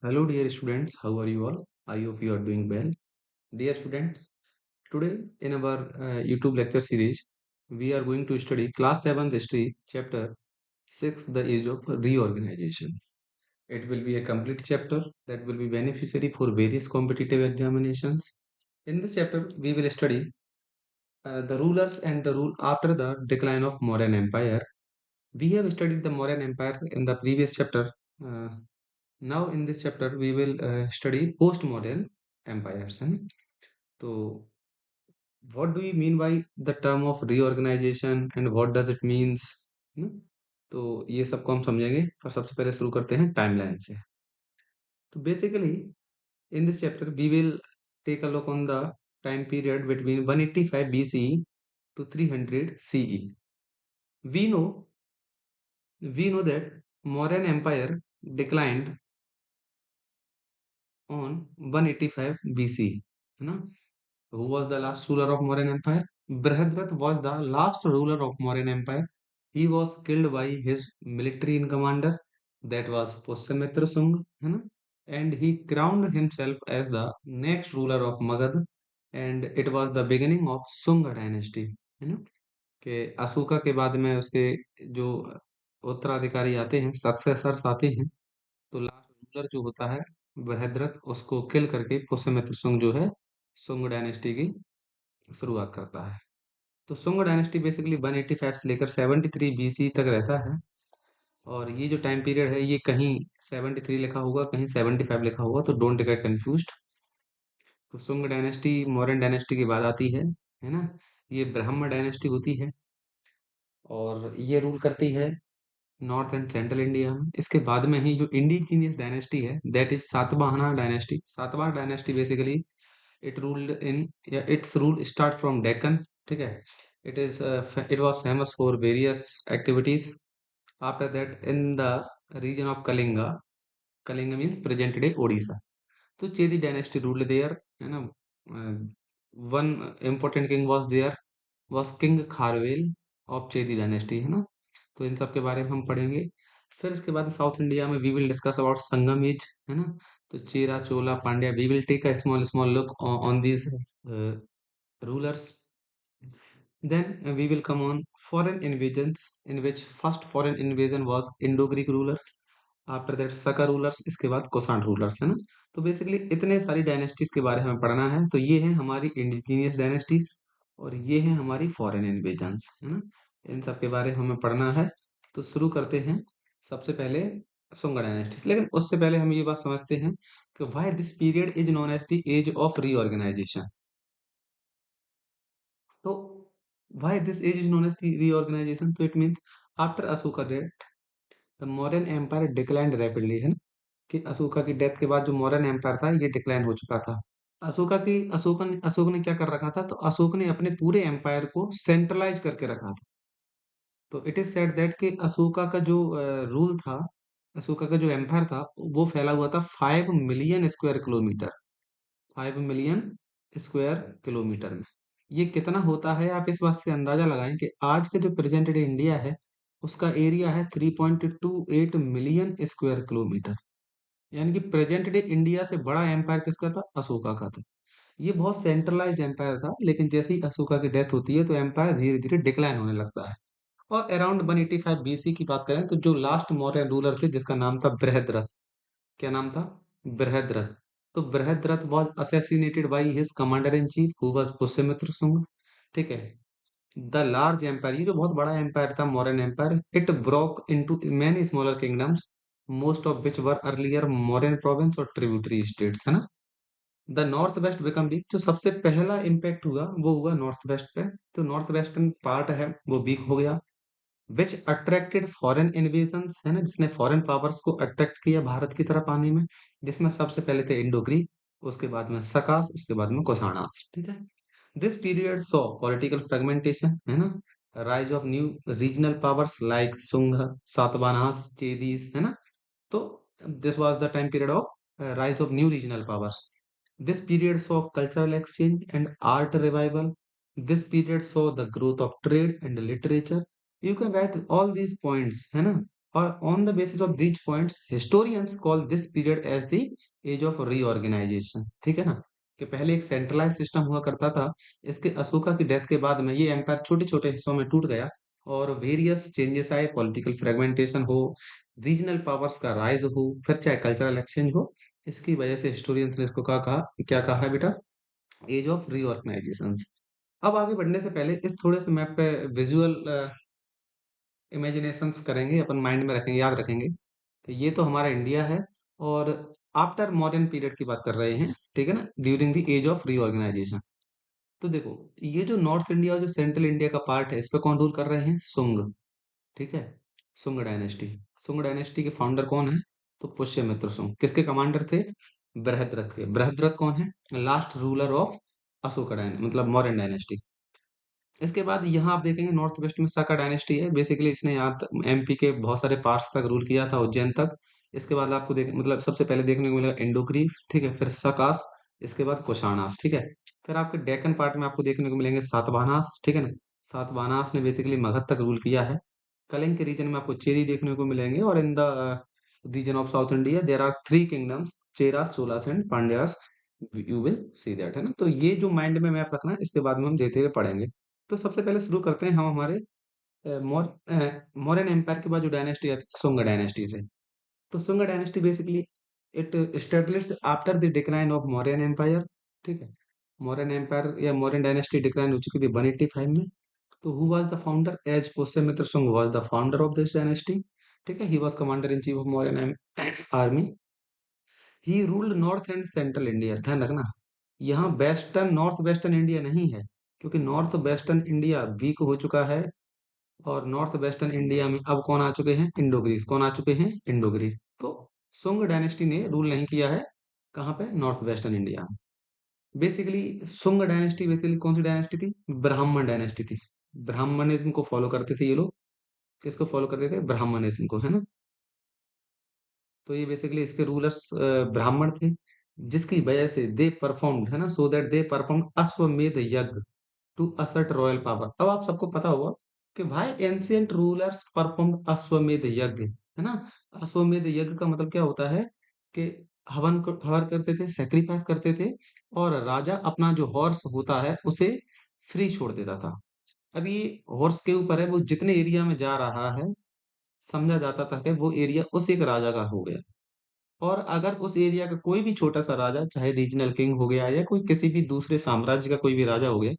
Hello, dear students. How are you all? I hope you are doing well. Dear students, today in our YouTube lecture series, we are going to study Class 7th History, Chapter 6, The Age of Reorganization. It will be a complete chapter that will be beneficiary for various competitive examinations. In this chapter, we will study the rulers and the rule after the decline of Mauryan Empire. We have studied the Mauryan Empire in the previous chapter. Uh, Now in this chapter we will study post-modern empires. है ना? तो what do you mean by the term of reorganization and what does it means? है ना? तो ये सबको हम समझेंगे और सबसे पहले शुरू करते हैं टाइमलाइन से. तो basically in this chapter we will take a look on the time period between 185 BCE to 300 CE. We know we know that Mauryan Empire declined on 185 BC. है ना? Who was the last ruler of Mauryan Empire? Brihadrat was the last ruler of Mauryan Empire. He was killed by his military in commander, that was Pushyamitra Sung, है ना? And he crowned himself as the next ruler of Magad, and it was the beginning of Sunga dynasty. है ना? कि अशोका के बाद में उसके जो उत्तराधिकारी आते हैं, सक्सेसर्स आते हैं, तो लास्ट रूलर जो होता है बृहद्रथ, उसको किल करके पुष्यमित्र सुंग जो है सुंग डायनेस्टी की शुरुआत करता है. तो सुंग डायनेस्टी बेसिकली 185 से लेकर 73 बीसी तक रहता है. और ये जो टाइम पीरियड है ये कहीं 73 लिखा होगा, कहीं 75 लिखा होगा, तो डोंट गेट कंफ्यूज्ड. तो सुंग डायनेस्टी मौर्यन डायनेस्टी के बाद आती है ना? ये ब्रह्म डायनेस्टी होती है और ये रूल करती है नॉर्थ एंड सेंट्रल इंडिया में. इसके बाद में ही जो इंडिजीनियस डायनेस्टी है that is Satavahana dynasty. Satavahana dynasty basically it ruled in its rule start from Deccan. ठीक है. It was famous for various activities. After that in the region of Kalinga. Kalinga mean present day Odisha. तो चेदी डायनेस्टी रूल्ड देयर, है ना? One important king was there, was king Kharavela of Chedi dynasty. है ना? तो इन सब के बारे में हम पढ़ेंगे. फिर इसके बाद साउथ इंडिया में we will discuss about Sangam age. है ना? तो Chera Chola Pandya, we will take a small small look on these rulers. Then we will come on foreign invasions, in which first foreign invasion was Indo-Greek rulers. After that सका rulers, इसके बाद कोसान rulers. है ना? तो basically इतने सारी डायनेस्टीज के बारे में हमें पढ़ना है. तो ये है हमारी इंडिजीनियस डायनेस्टीज और ये है हमारी फॉरेन इन्वेजन्स. है ना? इन सब के बारे में हमें पढ़ना है. तो शुरू करते हैं सबसे पहले सुंगा डायनेस्टीज. लेकिन उससे पहले हम ये बात समझते हैं कि why this period is known as the age of reorganisation. तो why this age is known as the reorganization? तो it means after Ashoka death the Mauryan empire declined rapidly. है ना? कि अशोका की डेथ के बाद जो मौर्यन एम्पायर था ये डिक्लाइन हो चुका था. अशोक ने क्या कर रखा था? तो अशोक ने अपने पूरे एम्पायर को सेंट्रलाइज करके रखा था. तो इट इज सेड दैट कि अशोका का जो रूल था, अशोका का जो एम्पायर था, वो फैला हुआ था 5 million square kilometre. 5 million square kilometre में. ये कितना होता है आप इस बात से अंदाजा लगाएं कि आज का जो प्रेजेंट डे इंडिया है उसका एरिया है 3.28 मिलियन स्क्वायर किलोमीटर. यानी कि प्रेजेंट डे इंडिया से बड़ा एम्पायर किसका था? अशोका का था. ये बहुत सेंट्रलाइज्ड एम्पायर था, लेकिन जैसे ही अशोका की डेथ होती है तो एम्पायर धीरे धीरे डिक्लाइन होने लगता है. और अराउंड 185 बीसी की बात करें तो जो लास्ट मौर्य रूलर थे जिसका नाम था बृहद्रथ. क्या नाम था? बृहद्रथ. तो Brihadratha was assassinated by his commander in chief who was Pushyamitra Shunga. ठीक है. द लार्ज एम्पायर, ये जो बहुत बड़ा एम्पायर था Mauryan empire, it broke into many smaller kingdoms, most of which were earlier Mauryan province और ट्रिब्यूटरी स्टेट्स. है ना? The north west become weak. जो सबसे पहला इम्पैक्ट हुआ वो हुआ नॉर्थ वेस्ट पे. तो नॉर्थ वेस्टर्न पार्ट है वो वीक हो गया. विच अट्रैक्टेड फॉरेन इन्वेजन्स. है ना? जिसने फॉरेन पावर्स को अट्रैक्ट किया भारत की तरफ आने में. जिसमें सबसे पहले थे इंडो ग्रीक, उसके बाद में सकास, उसके बाद में कोसाणास. ठीक है. This period saw political fragmentation. है ना? Rise of new regional powers like सुंग, सातवाहनास, चेदीस. है ना? तो this was the time period of rise of new regional powers. This period saw cultural exchange and art revival. This period saw the growth of trade and literature. You can write all these points, है ना? और on the basis of these points historians call this period as the age of reorganisation. ठीक है ना, कि पहले एक centralise system हुआ करता था, इसके अशोका की डेथ के बाद में ये एम्पायर छोटे छोटे हिस्सों में टूट गया और वेरियस चेंजेस आए, पॉलिटिकल फ्रेगमेंटेशन हो, रीजनल पावर्स का राइज हो, फिर चाहे कल्चरल एक्सचेंज हो। इसकी वजह से हिस्टोरियंस ने इसको क्या कहा है बेटा, एज ऑफ रीऑर्गेनाइजेशंस। अब आगे बढ़ने से पहले इस थोड़े से मैप पे विजुअल इमेजिनेशंस करेंगे, अपन माइंड में रखेंगे, याद रखेंगे। तो ये तो हमारा इंडिया है और आफ्टर मॉडर्न पीरियड की बात कर रहे हैं, ठीक है ना, during the age of reorganisation. तो देखो, ये जो नॉर्थ इंडिया और जो सेंट्रल इंडिया का पार्ट है, इस पे कौन रूल कर रहे हैं, सुंग। ठीक है, सुंग डायनेस्टी। सुंग डायनेस्टी के फाउंडर कौन है, तो पुष्यमित्र सुंग। किसके कमांडर थे, बृहद्रथ के। बृहद्रथ कौन है, last ruler of Ashoka dynasty, मतलब मौर्यन डायनेस्टी। इसके बाद यहाँ आप देखेंगे नॉर्थ वेस्ट में साका डायनेस्टी है। बेसिकली इसने यहाँ एमपी के बहुत सारे पार्ट्स तक रूल किया था, उज्जैन तक। इसके बाद आपको देख मतलब सबसे पहले देखने को मिलेगा इंडो ग्रीक्स, ठीक है, फिर सकास, इसके बाद कुशाणास, ठीक है। फिर आपके डेक्कन पार्ट में आपको देखने को मिलेंगे सातवाहनास, ठीक है ना। सातवाहनास ने बेसिकली मगध तक रूल किया है। कलिंग के रीजन में आपको चेरी देखने को मिलेंगे और in the region of South India there are three kingdoms, Cheras, Cholas and Pandyas. You will see that, है ना। तो ये जो माइंड में मैप रखना है, इसके बाद में हम धीरे धीरे पढ़ेंगे। तो सबसे पहले शुरू करते हैं हम हमारे मौर्यन एम्पायर के बाद जो डायनेस्टी आती है, सुंग डायनेस्टी से। तो Sunga dynasty basically it established after the decline of Mauryan empire. ठीक है, मौर्यन एम्पायर या मौर्यन डायनेस्टी डिक्लाइन हो चुकी थी 185 में। तो who was the founder, as Pushyamitra Sunga was the founder of this dynasty. ठीक है, he was commander in chief of Mauryan army. He ruled north and central India. ध्यान रखना, यहाँ वेस्टर्न नॉर्थ वेस्टर्न इंडिया नहीं है, क्योंकि नॉर्थ वेस्टर्न इंडिया वीक हो चुका है। और नॉर्थ वेस्टर्न इंडिया में अब कौन आ चुके हैं, इंडो ग्रीक्स। कौन आ चुके हैं, इंडो ग्रीक्स। तो सुंग डायनेस्टी ने रूल नहीं किया है कहाँ पे, नॉर्थ वेस्टर्न इंडिया में। बेसिकली सुंग डायनेस्टी बेसिकली कौन सी डायनेस्टी थी, ब्राह्मण डायनेस्टी थी। ब्राह्मणिज्म को फॉलो करते थे ये लोग। किसको फॉलो करते थे, ब्राह्मणिज्म को, है ना। तो ये बेसिकली इसके रूलर्स ब्राह्मण थे, जिसकी वजह से दे परफॉर्म्ड, है ना, सो दैट दे परफॉर्म अश्वमेध यज्ञ टू असर्ट रॉयल पावर। अब आप सबको पता होगा कि भाई एंशियंट रूलर्स परफॉर्म अश्वमेध यज्ञ, है ना। अश्वमेध यज्ञ का मतलब क्या होता है कि हवन करते थे, सेक्रीफाइस करते थे, और राजा अपना जो हॉर्स होता है उसे फ्री छोड़ देता था। अब ये हॉर्स के ऊपर है, वो जितने एरिया में जा रहा है, समझा जाता था कि वो एरिया उस एक राजा का हो गया। और अगर उस एरिया का कोई भी छोटा सा राजा, चाहे रीजनल किंग हो गया या कोई किसी भी दूसरे साम्राज्य का कोई भी राजा हो गया,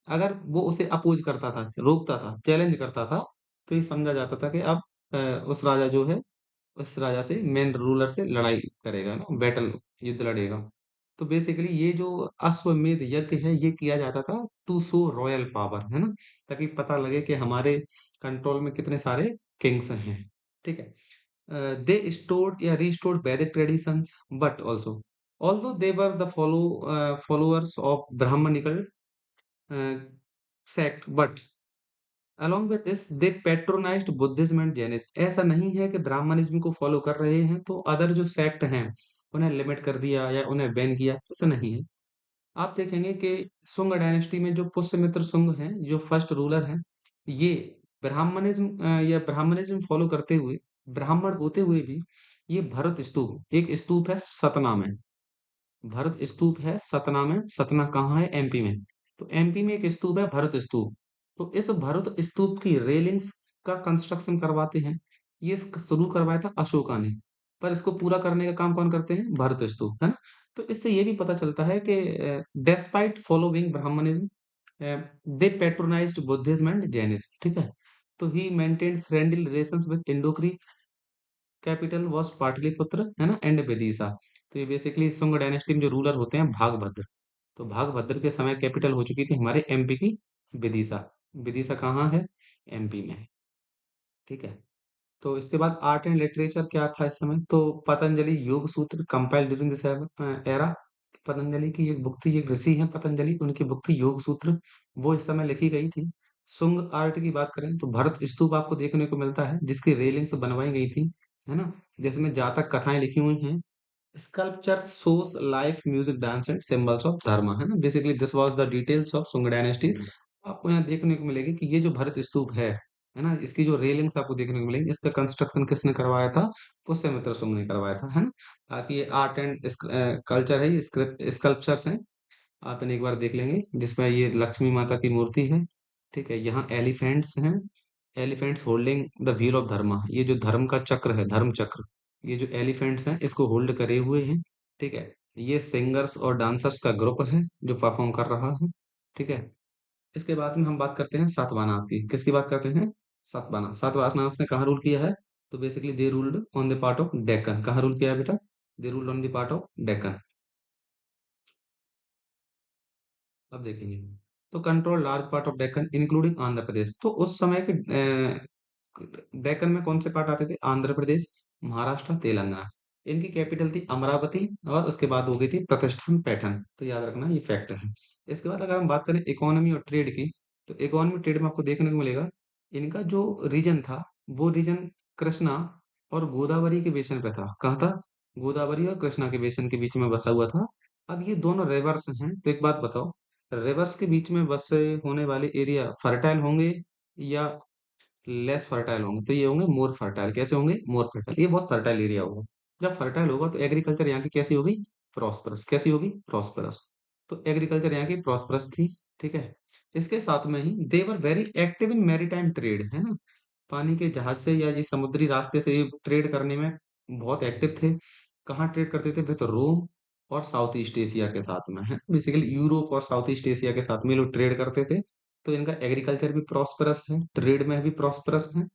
अगर वो उसे अपोज करता था, रोकता था, चैलेंज करता था, तो ये समझा जाता था कि अब उस राजा जो है, उस राजा से, मेन रूलर से लड़ाई करेगा ना, बैटल, युद्ध लड़ेगा। तो बेसिकली ये जो अश्वमेध यज्ञ है, ये किया जाता था टू शो रॉयल पावर, है ना, ताकि पता लगे कि हमारे कंट्रोल में कितने सारे किंग्स हैं। ठीक है, they stored या restored Vedic traditions, but also, although they were the followers of Brahmanical uh, sect, but along with this they patronized Buddhism and Jainism। ऐसा नहीं है कि ब्राह्मणिज्म को फॉलो कर रहे हैं तो अदर जो सेक्ट हैं उन्हें लिमिट कर दिया या उन्हें बैन किया, ऐसा नहीं है। आप देखेंगे कि सुंग डायनेस्टी में जो पुष्यमित्र सुंग हैं, जो फर्स्ट रूलर हैं, ये ब्राह्मणिज्म फॉलो करते हुए, ब्राह्मण होते हुए भी, ये भरत स्तूप, एक स्तूप है सतना में। भरत स्तूप है सतना में। सतना कहाँ है, एमपी में। तो एमपी में एक स्तूप है, भरत स्तूप। तो इस भरत स्तूप की रेलिंग्स का कंस्ट्रक्शन करवाते हैं, ये शुरू करवाया था अशोका ने। पर इसको पूरा करने का काम कौन करते हैं, भरत स्तूप, है ना। तो इससे ये भी पता चलता है कि despite following Brahmanism, they patronized Buddhism and Jainism. ठीक है, तो he maintained friendly relations with Indo Greek. Capital was Pataliputra, है ना, एंड विदिशा। तो ये बेसिकली शुंग डायनेस्टी में जो रूलर होते हैं, भागभद्र। तो भागभद्र के समय कैपिटल हो चुकी थी हमारे एमपी की विदिशा। विदिशा कहाँ है, एमपी में है। ठीक है, तो इसके बाद आर्ट एंड लिटरेचर क्या था इस समय, तो पतंजलि योग सूत्र compiled during this era. Patanjali की एक बुक थी, एक ऋषि हैं पतंजलि, उनकी बुक थी योग सूत्र, वो इस समय लिखी गई थी। शुंग आर्ट की बात करें तो भरत स्तूप आपको देखने को मिलता है, जिसकी रेलिंग्स बनवाई गई थी, है ना, जिसमें जातक कथाएं लिखी हुई हैं। Sculpture shows life, music, dance and symbols of धर्म, है ना। Basically this was the details of Shunga dynasties. आपको यहाँ देखने को मिलेगी कि ये जो भरत स्तूप है, है ना। इसकी जो रेलिंग्स आपको देखने को मिलेंगी, इसका कंस्ट्रक्शन किसने करवाया था? पुष्यमित्र शुंग ने करवाया था, है ना। बाकी ये आर्ट एंड कल्चर है, ये स्कल्पचर्स हैं, आप इन्हें एक बार देख लेंगे, जिसमें ये लक्ष्मी माता की मूर्ति है। ठीक है, यहाँ एलिफेंट्स हैं, elephants holding the wheel of dharma, ये जो धर्म का चक्र है, धर्म चक्र, ये जो एलिफेंट्स हैं इसको होल्ड करे हुए हैं। ठीक है, ये सिंगर्स और डांसर्स का ग्रुप है जो परफॉर्म कर रहा है। ठीक है, इसके बाद में हम बात करते हैं सातवाहनास की। किसकी बात करते हैं? सातवाहनास। सातवाहनास ने कहाँ रूल किया है? तो basically they ruled on the part of Deccan. कहाँ रूल किया है बेटा? They ruled on the part of Deccan. अब देखेंगे, तो control large part of Deccan including Andhra Pradesh. तो उस समय के डेक्कन में कौन से पार्ट आते थे? आंध्र प्रदेश, महाराष्ट्र, तेलंगाना। इनकी कैपिटल थी अमरावती, और उसके बाद हो गई थी प्रतिष्ठान पैठन। तो याद रखना ये फैक्ट है। इसके बाद अगर हम बात करें इकोनॉमी और ट्रेड की, तो इकोनॉमी ट्रेड में आपको देखने को मिलेगा, इनका जो रीजन था, वो रीजन कृष्णा और गोदावरी के बेसिन पे था। कहाँ था? गोदावरी और कृष्णा के बेसिन के बीच में बसा हुआ था। अब ये दोनों रिवर्स हैं, तो एक बात बताओ, रिवर्स के बीच में बसे होने वाले एरिया फर्टाइल होंगे या लेस फर्टाइल होंगे? तो ये होंगे मोर फर्टाइल। कैसे होंगे? More fertile. ये बहुत फर्टाइल एरिया होगा। जब फर्टाइल होगा तो एग्रीकल्चर यहाँ की कैसी होगी? प्रॉस्परस। कैसी होगी? प्रॉस्परस। तो एग्रीकल्चर यहाँ की प्रॉस्परस थी। ठीक है, इसके साथ में ही they were very active in maritime trade, है ना। पानी के जहाज से या ये समुद्री रास्ते से ये ट्रेड करने में बहुत एक्टिव थे। कहाँ ट्रेड करते थे? वे तो रोम और साउथ ईस्ट एशिया के साथ में है, बेसिकली यूरोप और साउथ ईस्ट एशिया के साथ में ये लोग ट्रेड करते थे। तो इनका एग्रीकल्चर भी प्रॉस्परस है, ट्रेड में भी प्रॉस्परस है।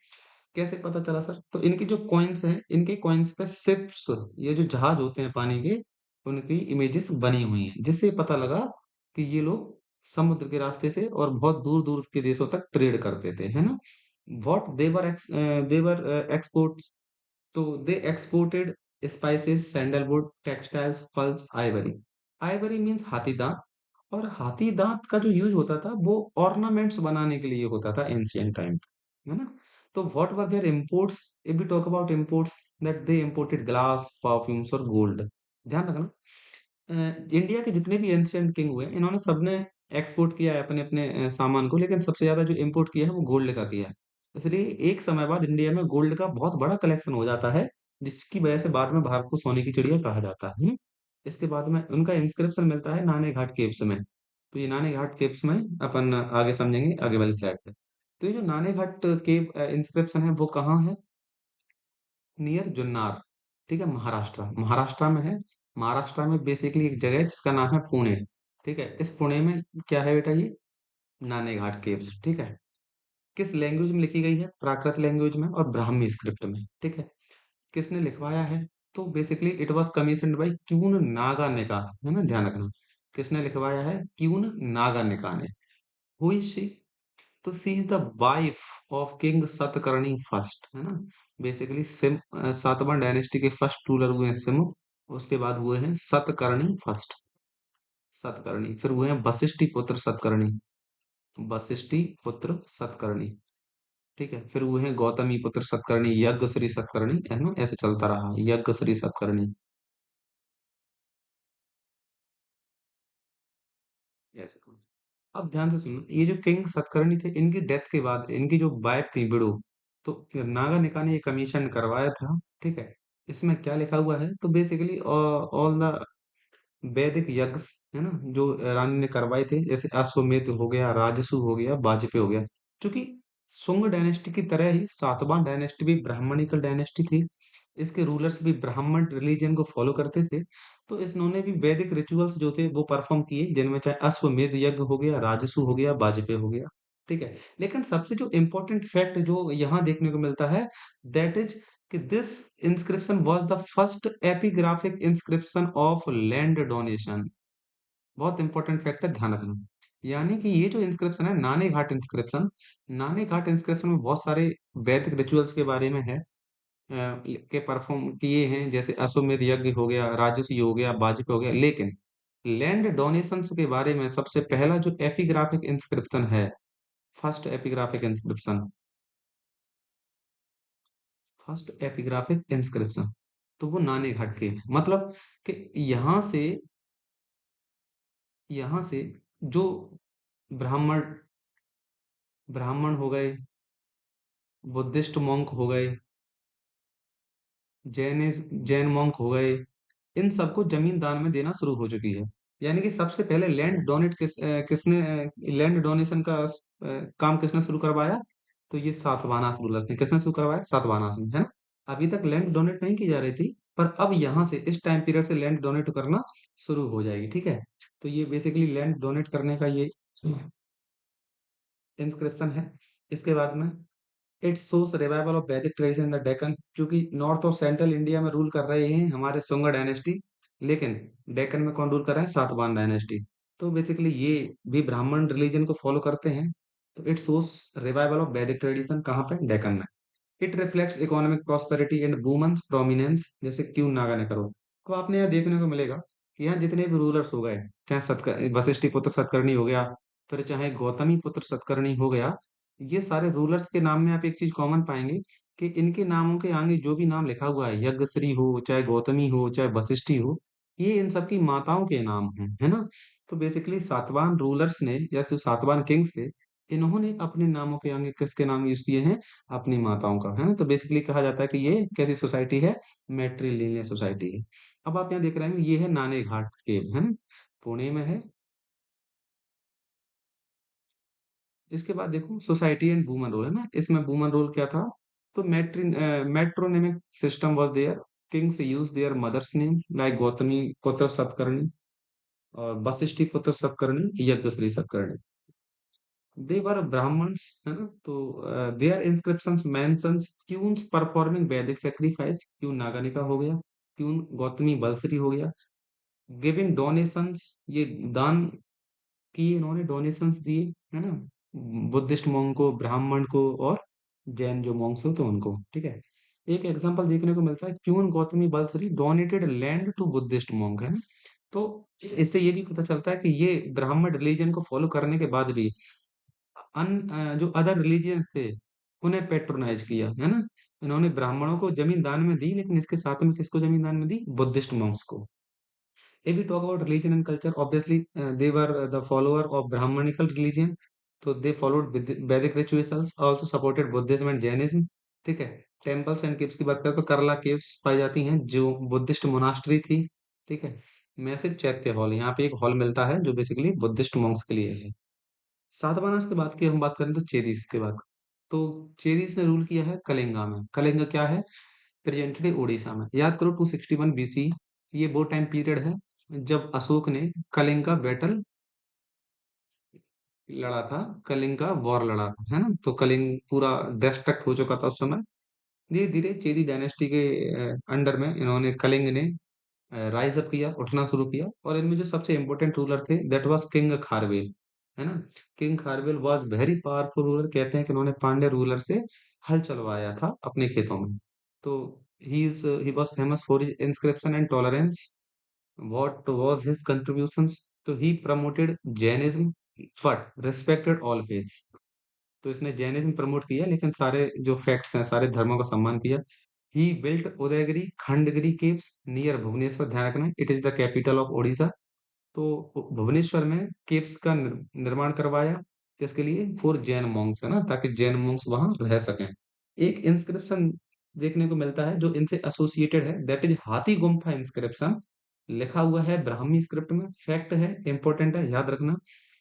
कैसे पता चला सर? तो इनकी जो कॉइन्स हैं, इनके कॉइन्स पे शिप्स, ये जो जहाज होते हैं पानी के, उनकी इमेजेस बनी हुई हैं, जिससे पता लगा कि ये लोग समुद्र के रास्ते से और बहुत दूर दूर के देशों तक ट्रेड करते थे, है ना। वॉट देवर एक्सपोर्ट, तो they exported spices, sandalwood, textiles, फल्स, आइवरी। आइवरी मीन्स हाथी दांत, और हाथी दांत का जो यूज होता था वो ऑर्नामेंट्स बनाने के लिए होता था एंशियंट टाइम, है ना। तो what were their imports? If we talk about imports, that they imported glass, perfumes और गोल्ड। ध्यान रखना, इंडिया के जितने भी एंशियंट किंग हुए, इन्होंने सबने एक्सपोर्ट किया है अपने अपने सामान को, लेकिन सबसे ज्यादा जो इंपोर्ट किया है वो गोल्ड का किया है। इसलिए एक समय बाद इंडिया में गोल्ड का बहुत बड़ा कलेक्शन हो जाता है, जिसकी वजह से बाद में भारत को सोने की चिड़िया कहा जाता है। इसके बाद में उनका इंस्क्रिप्शन मिलता है नाने घाट केव्स में। तो ये नाने घाट केव्स में अपन आगे समझेंगे आगे वाली स्लाइड पे। तो ये जो नाने घाट केव इंस्क्रिप्शन है वो कहाँ है? नियर जुन्नार। ठीक है, महाराष्ट्र, महाराष्ट्र में है। महाराष्ट्र में बेसिकली एक जगह है जिसका नाम है पुणे। ठीक है, इस पुणे में क्या है बेटा? ये नाने घाट केव्स। ठीक है, किस लैंग्वेज में लिखी गई है? प्राकृत लैंग्वेज में और ब्राह्मी स्क्रिप्ट में। ठीक है, किसने लिखवाया है? तो basically it was commissioned by queen Naganika, है ना, ध्यान रखना। किसने लिखवाया है? क्यून नागा निका ने। Who is she? तो she is the wife of king Satakarni first, है ना। बेसिकली सातवां डायनेस्टी के फर्स्ट रूलर हुए हैं सिमुक, उसके बाद हुए हैं सतकर्णी फर्स्ट, सतकर्णी, फिर हुए हैं वशिष्ठी पुत्र सतकर्णी, वशिष्ठी पुत्र सतकर्णी। ठीक है, फिर हुए हैं गौतमी पुत्र सतकर्णी, यज्ञ श्री सतकर्णी, है ना, ऐसे चलता रहा यज्ञ श्री सतकर्णी। ऐसे कौन? अब ध्यान से सुनो, ये जो किंग सतकर्णी थे, इनकी डेथ के बाद इनकी जो वाइफ थी बिडो, तो नागा निका ने ये कमीशन करवाया था। ठीक है, इसमें क्या लिखा हुआ है? तो बेसिकली ऑल द वैदिक यज्ञ, है ना, जो रानी ने करवाए थे, जैसे अश्वमेध हो गया, राजसु हो गया, वाजपेयी हो गया। क्योंकि सुंग डायनेस्टी की तरह ही सातवां डायनेस्टी भी ब्राह्मणिकल डायनेस्टी थी, इसके रूलर्स भी ब्राह्मण रिलीजन को फॉलो करते थे। तो इन्होंने भी वैदिक रिचुअल्स जो थे वो परफॉर्म किए, जिनमें चाहे अश्वमेध यज्ञ हो गया, राजसु हो गया, वाजपेयी हो गया। ठीक है, लेकिन सबसे जो इम्पोर्टेंट फैक्ट जो यहाँ देखने को मिलता है, दैट इज कि this inscription was the first epigraphic inscription of land donation. बहुत इंपॉर्टेंट फैक्ट है, ध्यान रखना। यानी कि ये जो इंस्क्रिप्शन है नाने घाट इंस्क्रिप्शन, नाने घाट इंस्क्रिप्शन में बहुत सारे वैदिक रिचुअल्स के बारे में है, के परफॉर्म किए हैं, जैसे अश्वमेध यज्ञ हो गया, राजसूय हो गया, वाजपेयी हो गया। लेकिन लैंड डोनेशंस के बारे में सबसे पहला जो एपिग्राफिक इंस्क्रिप्शन है, first epigraphic inscription, first epigraphic inscription, तो वो नाने घाट के हैं। मतलब कि यहाँ से जो ब्राह्मण ब्राह्मण हो गए, बुद्धिस्ट मॉन्क हो गए, जैन जैन मॉन्क हो गए, इन सबको जमीन दान में देना शुरू हो चुकी है। यानी कि सबसे पहले लैंड डोनेट किसने लैंड डोनेशन का काम किसने शुरू करवाया? तो ये सातवाहन रूलर ने। किसने शुरू करवाया? सातवाहन ने, है ना। अभी तक लैंड डोनेट नहीं की जा रही थी, पर अब यहाँ से इस टाइम पीरियड से लैंड डोनेट करना शुरू हो जाएगी, ठीक है। तो ये बेसिकली लैंड डोनेट करने का ये इंस्क्रिप्शन है। इसके बाद में it shows revival of Vedic tradition in the Deccan, क्योंकि नॉर्थ और सेंट्रल इंडिया में रूल कर रहे हैं हमारे शुंग डायनेस्टी, लेकिन डेक्कन में कौन रूल कर रहा है? सातवाहन डायनेस्टी। तो बेसिकली ये भी ब्राह्मण रिलीजन को फॉलो करते हैं। तो it shows revival of Vedic tradition कहाँ पे? डेक्कन में। It reflects economic prosperity and women's prominence, जैसे क्यों नागा ने करो। तो आपने यहाँ देखने को मिलेगा कि यहाँ जितने भी रूलर्स हो गए, चाहे वशिष्ठी पुत्र सतकर्णी हो गया, फिर चाहे गौतमी पुत्र सतकर्णी हो गया, ये सारे रूलर्स के नाम में आप एक चीज कॉमन पाएंगे कि इनके नामों के आगे जो भी नाम लिखा हुआ है, यज्ञश्री हो, चाहे गौतमी हो, चाहे वशिष्ठी हो, ये इन सबकी माताओं के नाम हैं, है ना। तो बेसिकली सातवान रूलर्स ने या जो सातवान किंग्स थे, इन्होंने अपने नामों के आगे किसके नाम यूज किए हैं? अपनी माताओं का, है ना। तो बेसिकली कहा जाता है कि ये कैसी सोसाइटी है? मैट्रिलिनियल सोसाइटी है। अब आप यहाँ देख रहे हैं, ये है नाने घाट केव, है ना, पुणे में है। इसके बाद देखो सोसाइटी एंड वुमन रोल, है ना। इसमें वुमन रोल क्या था? तो matronymic system was there. Kings use their mother's name like Gautami putra Satakarni और Vashishthi putra Satakarni, Yajnashri Satakarni. They were Brahmins, है ना। तो their inscriptions mentions queens performing Vedic sacrifice, queen Naganika हो गया, क्यून गौतमी बलसरी हो गया, गिविंग डोनेशंस, ये दान किए इन्होंने, डोनेशंस दिए, है ना, बुद्धिस्ट मॉन्ग को, ब्राह्मण को, और जैन जो मॉन्क्स हो तो उनको, ठीक है। एक एग्जांपल देखने को मिलता है, queen Gautami Balashri donated land to Buddhist monk, है ना। तो इससे ये भी पता चलता है कि ये ब्राह्मण रिलीजन को फॉलो करने के बाद भी जो अदर रिलीजियंस थे, उन्हें पेट्रोनाइज किया, है ना। इन्होंने ब्राह्मणों को जमीन दान में दी, लेकिन इसके साथ में किसको जमीन दान में दी? बुद्धिस्ट मॉन्क्स को। If we talk about religion and culture, obviously they were the follower of Brahmanical religion, तो they followed Vedic rituals, also supported Buddhism and Jainism, ठीक है। टेम्पल्स एंड केव्स की बात करें तो करला केव्स पाई जाती हैं जो बुद्धिस्ट मोनास्ट्री थी, ठीक है। मैसिव चैत्य हॉल, यहाँ पे एक हॉल मिलता है जो बेसिकली बुद्धिस्ट मॉन्क्स के लिए है। सातवाहन के बाद की हम बात करें तो चेदिस के बाद, तो चेदिस ने रूल किया है कलिंगा में। कलिंगा क्या है? प्रेजेंट डे उड़ीसा में। याद करो 261 बीसी, ये वो टाइम पीरियड है जब अशोक ने कलिंगा बैटल लड़ा था, कलिंगा वॉर लड़ा था, है ना। तो कलिंग पूरा डिस्ट्रक्ट हो चुका था उस समय। धीरे धीरे चेदी डायनेस्टी के अंडर में इन्होंने, कलिंग ने राइज अप किया, उठना शुरू किया, और इनमें जो सबसे इंपॉर्टेंट रूलर थे दैट वाज किंग खारवेल, है ना। King Kharavela was very powerful ruler. कहते हैं कि उन्होंने पांड्य रूलर से हल चलवाया था अपने खेतों में। तो he was famous for his inscription and tolerance. What was his contributions? तो he promoted Jainism but respected all faiths. तो इसने जैनिज्म प्रमोट किया, लेकिन सारे जो फैक्ट्स हैं, सारे धर्मों का सम्मान किया। He built Udayagiri Khandagiri caves near Bhubaneswar, ध्यान रखना it is the capital of Odisha. तो भुवनेश्वर में केव्स का निर्माण करवाया, किसके लिए? फॉर जैन मॉन्क्स, है ना, ताकि जैन मॉन्क्स वहां रह सकें। एक इंस्क्रिप्शन देखने को मिलता है जो इनसे एसोसिएटेड है, दैट इज हाथी गुम्फा इंस्क्रिप्शन। लिखा हुआ है ब्राह्मी स्क्रिप्ट में, फैक्ट है, इंपॉर्टेंट है, याद रखना।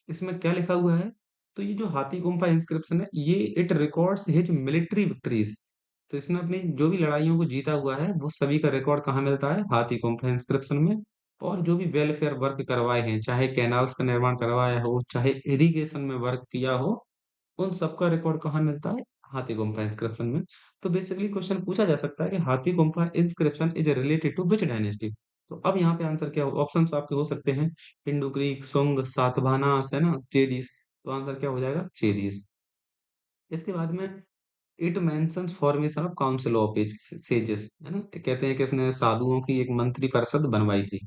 इसमें क्या लिखा हुआ है? तो ये जो हाथी गुम्फा इंस्क्रिप्शन है, ये it records his military victories. तो इसने अपनी जो भी लड़ाइयों को जीता हुआ है, वो सभी का रिकॉर्ड कहाँ मिलता है? हाथी गुम्फा इंस्क्रिप्शन में। और जो भी वेलफेयर वर्क करवाए हैं, चाहे कैनाल्स का निर्माण करवाया हो, चाहे इरिगेशन में वर्क किया हो, उन सबका रिकॉर्ड कहाँ मिलता है? हाथी गुम्फा इंस्क्रिप्शन में। तो बेसिकली क्वेश्चन पूछा जा सकता है कि Hathigumpha inscription is related to which dynasty? तो अब यहाँ पे आंसर क्या हो? ऑप्शंस आपके हो सकते हैं, हिंदू ग्रीक, सुंग, सातवाहनास, है ना, चेदीस। तो आंसर क्या हो जाएगा? चेदीस। इसके बाद में it mentions formation of council of sages, है ना। कहते हैं कि इसने साधुओं की एक मंत्री परिषद बनवाई थी।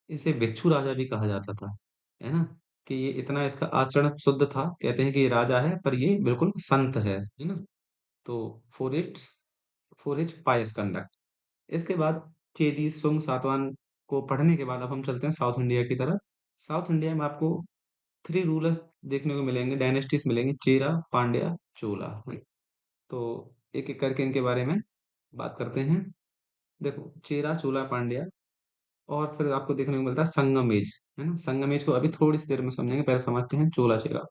इसे भिक्षु राजा भी कहा जाता था, है ना। कि ये इतना इसका आचरण शुद्ध था, कहते हैं कि ये राजा है पर ये बिल्कुल संत है ना। तो for its for its pious conduct. इसके बाद चेदी सुंग सातवाहन को पढ़ने के बाद अब हम चलते हैं साउथ इंडिया की तरफ। साउथ इंडिया में आपको थ्री रूलर्स देखने को मिलेंगे, डायनेस्टीज मिलेंगे, चेरा, पांड्या, चोला। तो एक एक करके इनके बारे में बात करते हैं। देखो, चेरा, चोला, पांड्या, और फिर आपको देखने को मिलता है संगम एज, है ना। संगम एज को अभी थोड़ी सी देर में समझेंगे, पहले समझते हैं चोला चेरा।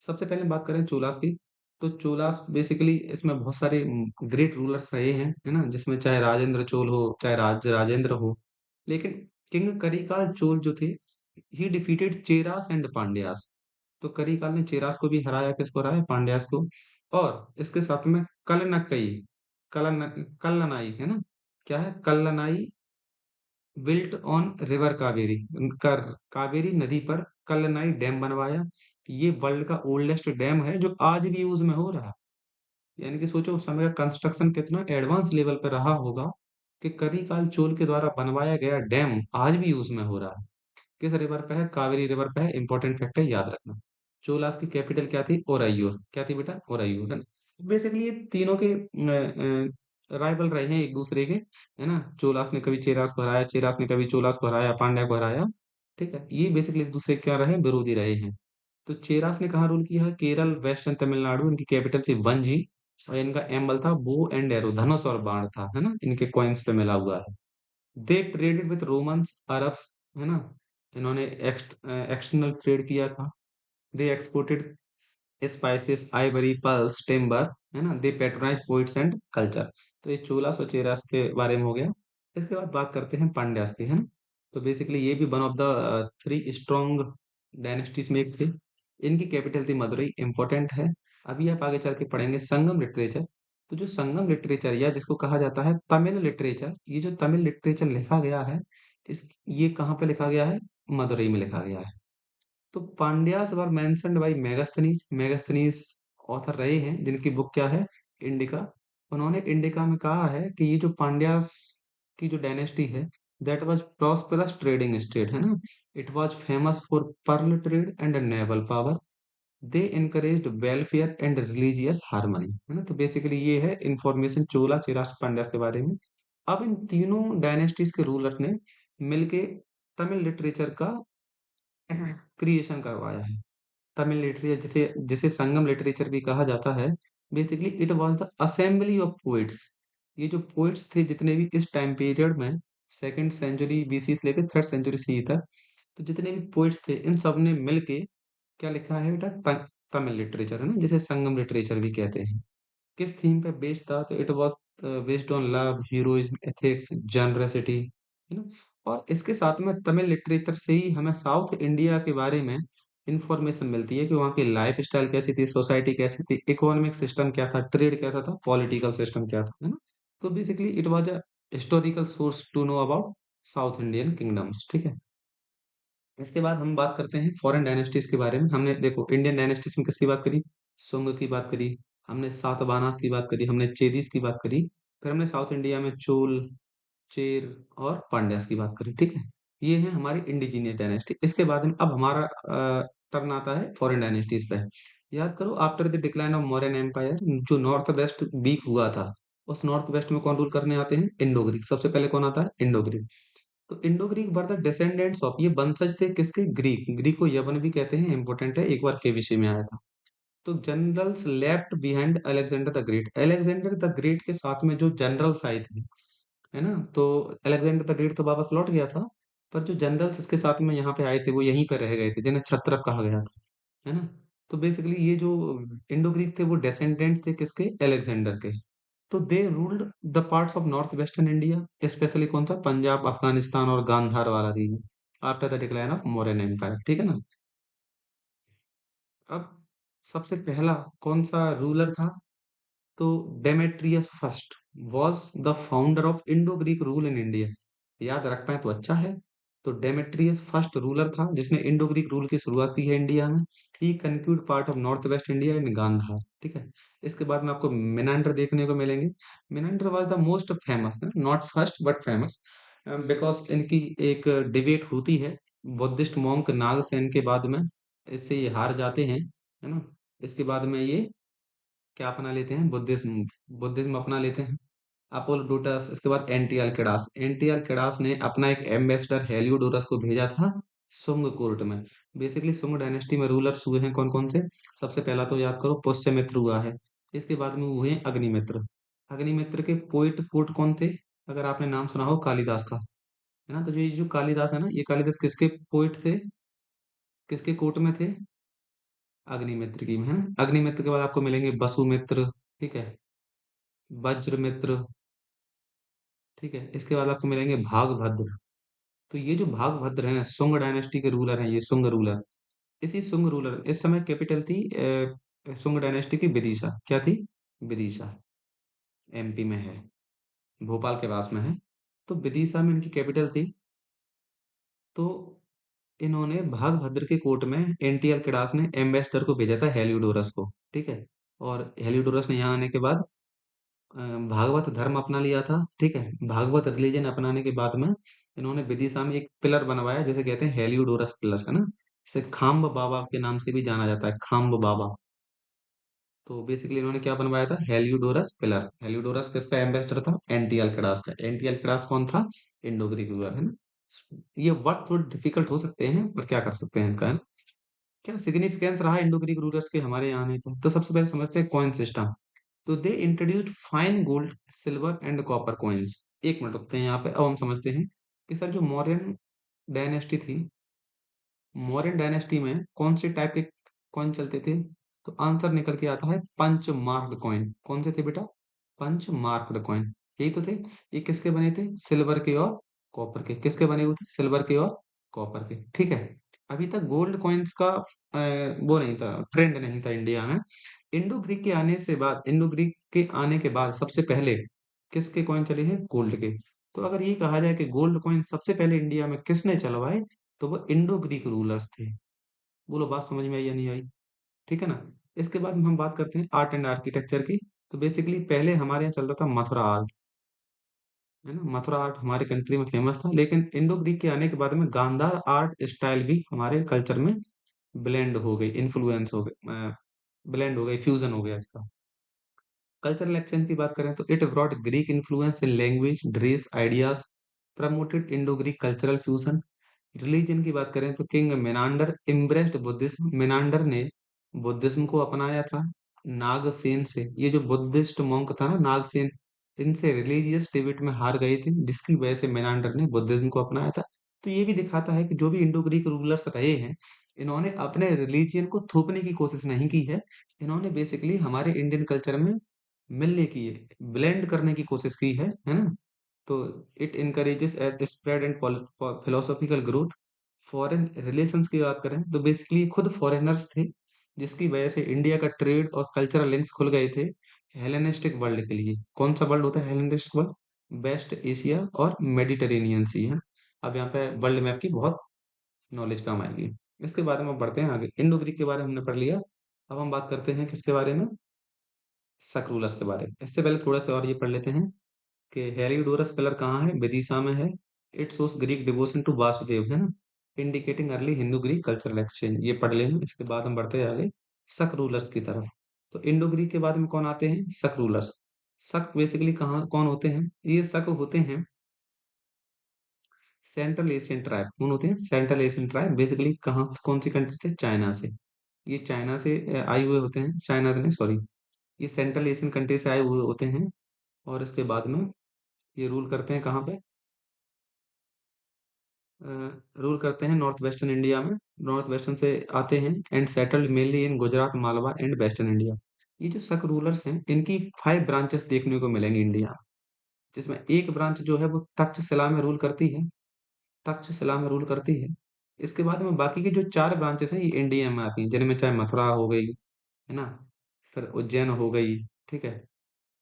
सबसे पहले बात करें चोलास की, तो चोलास बेसिकली इसमें बहुत सारे ग्रेट रूलर्स रहे हैं, है ना, जिसमें चाहे राजेंद्र चोल हो, चाहे राजेंद्र हो, लेकिन किंग करिकाल चोल जो थे, ही डिफीटेड चेरास एंड पांड्यास। तो करिकाल ने चेरास को भी हराया, किसको हराया, पांड्यास को। और इसके साथ में कलनकई, कल्लनाई, है ना, क्या है, Kallanai built on river Kaveri, कर कावेरी नदी पर कल्लनाई डैम बनवाया। ये वर्ल्ड का ओल्डेस्ट डैम है जो आज भी यूज में हो रहा है। यानी कि सोचो उस समय का कंस्ट्रक्शन कितना एडवांस लेवल पर रहा होगा, कि करिकाल चोल के द्वारा बनवाया गया डैम आज भी यूज में हो रहा है। किस रिवर पे है, कावेरी रिवर पे है, इंपॉर्टेंट फैक्ट है, याद रखना। चोलास की कैपिटल क्या थी, ओराइयोर, क्या थी बेटा, ओराइयोर, है ना। बेसिकली ये तीनों के राइवल रहे हैं एक दूसरे के, है ना। चोलास ने कभी चेरास को हराया, चेरास ने कभी चोलास को हराया, पांड्या को हराया, ठीक है। ये बेसिकली एक दूसरे के क्या रहे, विरोधी रहे हैं। तो चेरास ने कहाँ रूल किया है, केरल, वेस्टर्न तमिलनाडु, इनकी कैपिटल थी वंजी, और इनका एम्बल था बो एंड एरो, धनुष और बाण था, है ना, इनके कॉइन्स पे मिला हुआ है। They traded with Romans, Arabs, है ना, इन्होंने एक्सटर्नल ट्रेड किया था। They exported spices, ivory, pearls, timber, है ना। They patronize poets and culture. तो ये चोलास और चेरास के बारे में हो गया। इसके बाद बात करते हैं पांड्यास की, है ना। तो बेसिकली ये भी one of the three strong dynasties में एक थे। इनकी कैपिटल थी मदुरई, इंपॉर्टेंट है। अभी आप आगे चल के पढ़ेंगे संगम लिटरेचर। तो जो संगम लिटरेचर, या जिसको कहा जाता है तमिल लिटरेचर, ये जो तमिल लिटरेचर लिखा गया है, इस ये कहाँ पे लिखा गया है, मदुरई में लिखा गया है। तो Pandyas were mentioned by Megasthenes, Megasthenes author रहे हैं, जिनकी बुक क्या है, इंडिका। उन्होंने इंडिका में कहा है कि ये जो पांड्यास की जो डायनेस्टी है, that was prosperous trading state, है ना। It was famous for pearl trade and naval power. They encouraged welfare and religious harmony, है ना। तो बेसिकली ये है इंफॉर्मेशन चोला, चेरास, पांड्यास के बारे में। अब इन तीनों डायनेस्टीज के रूलर ने मिलके तमिल लिटरेचर का क्रिएशन करवाया है। तमिल लिटरेचर, जिसे जिसे संगम लिटरेचर भी कहा जाता है, basically it was the assembly of poets. ये जो पोइट्स थे जितने भी इस टाइम पीरियड में, सेकंड सेंचुरी बीसी से लेकर थर्ड सेंचुरी सी तक, तो जितने भी पोइट्स थे, इन सब ने मिलके क्या लिखा है बेटा, तमिल लिटरेचर, है ना, जिसे संगम लिटरेचर भी कहते हैं। किस थीम पे बेस्ड था, तो it was based on love, heroism, ethics, generosity, है ना। और इसके साथ में तमिल लिटरेचर से ही हमें साउथ इंडिया के बारे में इंफॉर्मेशन मिलती है, कि वहाँ की लाइफ स्टाइल कैसी थी, सोसाइटी कैसी थी, इकोनॉमिक सिस्टम क्या था, ट्रेड कैसा था, पॉलिटिकल सिस्टम क्या था, है ना। तो basically it was a historical source to know about South Indian kingdoms, ठीक है। इसके बाद हम बात करते हैं फॉरेन डायनेस्टीज के बारे में। हमने देखो इंडियन डायनेस्टीज में किसकी बात करी, सुंग की बात करी, हमने सातवाहनास की बात करी, हमने चेदीस की बात करी, फिर हमने साउथ इंडिया में चोल, चेर और पांड्यास की बात करी, ठीक है। ये है हमारी इंडिजीनियस डायनेस्टी। इसके बाद में अब हमारा टर्न आता है फॉरेन डायनेस्टीज पे। याद करो, after the decline of Mauryan empire, जो नॉर्थ वेस्ट वीक हुआ था, उस नॉर्थ वेस्ट में कौन रूल करने आते हैं, इंडो ग्रीक। सबसे पहले कौन आता है, इंडो ग्रीक। तो Indo Greek were the descendants of, ये वंशज थे किसके, ग्रीक। ग्रीक को यवन भी कहते हैं, इंपॉर्टेंट है, एक बार के विषय में आया था। तो generals left behind Alexander the great, Alexander the great के साथ में जो जनरल्स आए थे, है ना। तो अलेक्जेंडर द ग्रेट तो वापस लौट गया था, पर जो जनरल्स इसके साथ में यहाँ पे आए थे, वो यहीं पे रह गए थे, जिन्हें क्षत्रप कहा गया था, है ना। तो बेसिकली ये जो इंडो ग्रीक थे, वो डिसेंडेंट थे किसके, अलेक्जेंडर के। तो they ruled the parts of north western India, specially कौन सा, पंजाब, अफगानिस्तान और गांधार वाला region, after the decline of Mauryan empire, ठीक है ना। अब सबसे पहला कौन सा रूलर था, तो Demetrius first was the founder of Indo Greek rule in India. याद रख पाए तो अच्छा है। तो डेमेट्रियस फर्स्ट रूलर था जिसने इंडो ग्रीक रूल की शुरुआत की है इंडिया में। He conquered part of north west India in Gandhara, ठीक है। इसके बाद में आपको मिनांडर देखने को मिलेंगे। Menander was the most famous, not first but famous, because इनकी एक डिबेट होती है बुद्धिस्ट मॉन्क नागसेन के बाद में, इससे ये हार जाते हैं, है ना। इसके बाद में ये क्या अपना लेते हैं, बुद्धिज्म, बुद्धिज्म अपना लेते हैं। अपोलोडोटस, इसके बाद एंटियालकिडास, एंटियालकिडास ने अपना एक एम्बेसडर हेलियोडोरस को भेजा था सुंग कोर्ट में। बेसिकली सुंग डायनेस्टी में रूलर्स हुए हैं कौन कौन से, सबसे पहला तो याद करो पुष्यमित्र हुआ है, इसके बाद में हुए अग्निमित्र। अग्निमित्र के पोट कौन थे? अगर आपने नाम सुना हो कालिदास का, है ना? तो जो ये जो कालिदास है ना, ये कालिदास किसके पोइट थे, किसके कोर्ट में थे? अग्निमित्र की, है ना? अग्निमित्र के बाद आपको मिलेंगे वसुमित्र, ठीक है, वज्रमित्र, ठीक है, इसके बाद आपको मिलेंगे भागभद्र। तो ये जो भागभद्र हैं, शुंग डायनेस्टी के रूलर हैं, ये शुंग रूलर। इसी शुंग रूलर, इस समय कैपिटल थी शुंग डायनेस्टी की विदिशा, क्या थी? विदिशा, एमपी में है, भोपाल के पास में है। तो विदिशा में इनकी कैपिटल थी। तो इन्होंने भागभद्र के कोर्ट में एनटीआर किडास ने एम्बेसडर को भेजा था, हेलियोडोरस को, ठीक है। और हेलियोडोरस ने यहाँ आने के बाद अ, भागवत धर्म अपना लिया था, ठीक है। भागवत रिलीजन अपनाने के बाद में इन्होंने विदिशा में एक पिलर बनवाया, जिसे कहते हैं हेलियोडोरस पिलर, है ना? इसे खाम्ब बाबा के नाम से भी जाना जाता है, खाम्ब बाबा। तो बेसिकली इन्होंने क्या बनवाया था? Heliodorus pillar. हेलियोडोरस किसका एम्बेसडर था? एंटियल किडास का। एंटियल किडास कौन था? इंडो ग्रीक रूलर, है ना? ये वर्ड थोड़े डिफिकल्ट हो सकते हैं, पर क्या कर सकते हैं इसका, है ना? क्या सिग्निफिकेंस रहा इंडो ग्रीक रूलर्स के हमारे यहाँ आने पे? तो सबसे पहले समझते हैं कॉइन सिस्टम। तो they introduced fine gold, silver and copper coins. एक मिनट रुकते हैं यहाँ पे, अब हम समझते हैं कि सर जो मौर्यन डायनेस्टी थी, मौर्यन डायनेस्टी में कौन से टाइप के कॉइन चलते थे? तो आंसर निकल के आता है पंच मार्क्ड कॉइन। कौन से थे बेटा? पंच मार्क्ड कॉइन, यही तो थे। ये किसके बने थे? सिल्वर के और कॉपर के। किसके बने हुए थे? सिल्वर के और कॉपर के, ठीक है। अभी तक गोल्ड कॉइन्स का वो नहीं था, ट्रेंड नहीं था इंडिया में। इंडो ग्रीक के आने से बाद, इंडो ग्रीक के आने के बाद सबसे पहले किसके कॉइन चले हैं? गोल्ड के। तो अगर ये कहा जाए कि गोल्ड कॉइन सबसे पहले इंडिया में किसने चलवाए, तो वो इंडो ग्रीक रूलर्स थे। बोलो बात समझ में आई या नहीं आई? ठीक है ना? इसके बाद हम बात करते हैं आर्ट एंड आर्किटेक्चर की। तो बेसिकली पहले हमारे यहाँ चलता था मथुरा आर्ट, है ना? मथुरा आर्ट हमारे कंट्री में फेमस था, लेकिन इंडो ग्रीक के आने के बाद में गांधार आर्ट स्टाइल भी हमारे कल्चर में ब्लेंड हो गई, इन्फ्लुएंस हो गई, ब्लेंड हो गई, फ्यूजन हो गया इसका। कल्चरल एक्सचेंज की बात करें तो it brought Greek influence in language, dress, ideas, promoted Indo Greek cultural fusion. Religion की बात करें तो किंग मेनांडर इम्ब्रेस्ड बुद्धिज्म। मेनांडर ने बुद्धिज्म को अपनाया था। नागसेन से, ये जो बुद्धिस्ट मॉन्क था ना नागसेन, इनसे रिलीजियस डिबेट में हार गए थे, जिसकी वजह से मेनांडर ने बुद्धिज्म को अपनाया था। तो ये भी दिखाता है कि जो भी इंडो ग्रीक रूलर्स रहे हैं, इन्होंने अपने रिलीजियन को थोपने की कोशिश नहीं की है। इन्होंने बेसिकली हमारे इंडियन कल्चर में मिलने की, ब्लेंड करने की कोशिश की है ना? तो it encourages spread and philosophical growth. Foreign relations की बात करें तो बेसिकली खुद फॉरेनर्स थे, जिसकी वजह से इंडिया का ट्रेड और कल्चरल लिंक्स खुल गए थे हेलेनिस्टिक वर्ल्ड के लिए। कौन सा वर्ल्ड होता है हेलेनिस्टिक वर्ल्ड? वेस्ट एशिया और मेडिटेरेनियन सी, है। अब यहाँ पे वर्ल्ड मैप की बहुत नॉलेज काम आएगी। इसके बारे में बढ़ते हैं आगे। इंडो ग्रीक के बारे में हमने पढ़ लिया। अब हम बात करते हैं किसके बारे में? शक रूलर्स के बारे में। इससे पहले थोड़ा सा और ये पढ़ लेते हैं कि हेलियोडोरस पिलर कहाँ है? विदिशा में है। It shows Greek devotion to Vasudeva, है ना? Indicating early Hindu Greek cultural exchange. ये पढ़ लेना। इसके बाद हम बढ़ते हैं आगे शक रूलर्स की तरफ। तो इंडो ग्रीक के बाद में कौन आते हैं? शक रूलर्स। शक बेसिकली कहाँ कौन होते हैं? ये शक होते हैं सेंट्रल एशियन ट्राइब। कौन होते हैं? Central Asian tribe. बेसिकली कहाँ, कौन सी कंट्री से? चाइना से। ये चाइना से आए हुए होते हैं, चाइना से नहीं, सॉरी, ये सेंट्रल एशियन कंट्री से आए हुए होते हैं। और इसके बाद में ये रूल करते हैं कहाँ पे? रूल करते हैं नॉर्थ वेस्टर्न इंडिया में। नॉर्थ वेस्टर्न से आते हैं and settled mainly in Gujarat, Malwa and western India. ये जो शक रूलर्स हैं, इनकी 5 ब्रांचेस देखने को मिलेंगी इंडिया में, जिसमें एक ब्रांच जो है वो तक्षशिला में रूल करती है, तक्षशिला में रूल करती है। इसके बाद में बाकी की जो 4 ब्रांचेस हैं, ये इंडिया में आती हैं, जिनमें चाहे मथुरा हो गई, है ना, फिर उज्जैन हो गई, ठीक है।